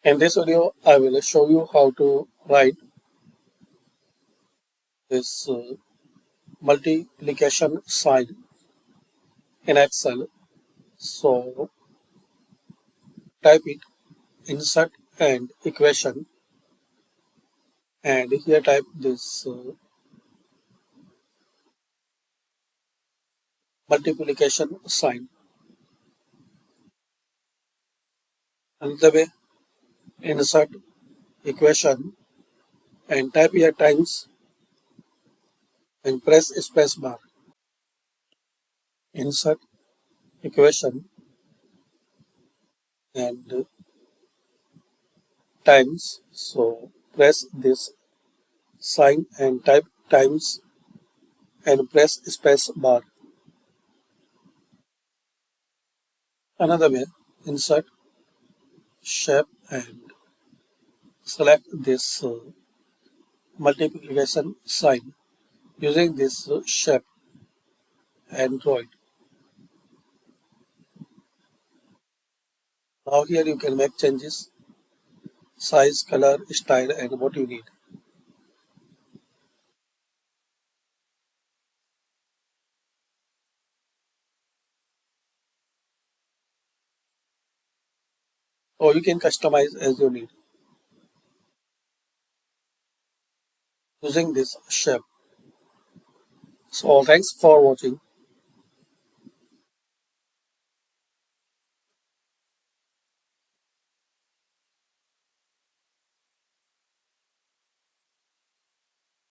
In this video, I will show you how to write this multiplication sign in Excel. So type it, insert and equation, and here type this multiplication sign. Another way, insert equation and type here times and press space bar. Insert equation and times. So press this sign and type times and press space bar. Another way, insert shape and select this multiplication sign using this shape and draw it. Now here you can make changes, size, color, style, and what you need. Or you can customize as you need using this shape. So thanks for watching.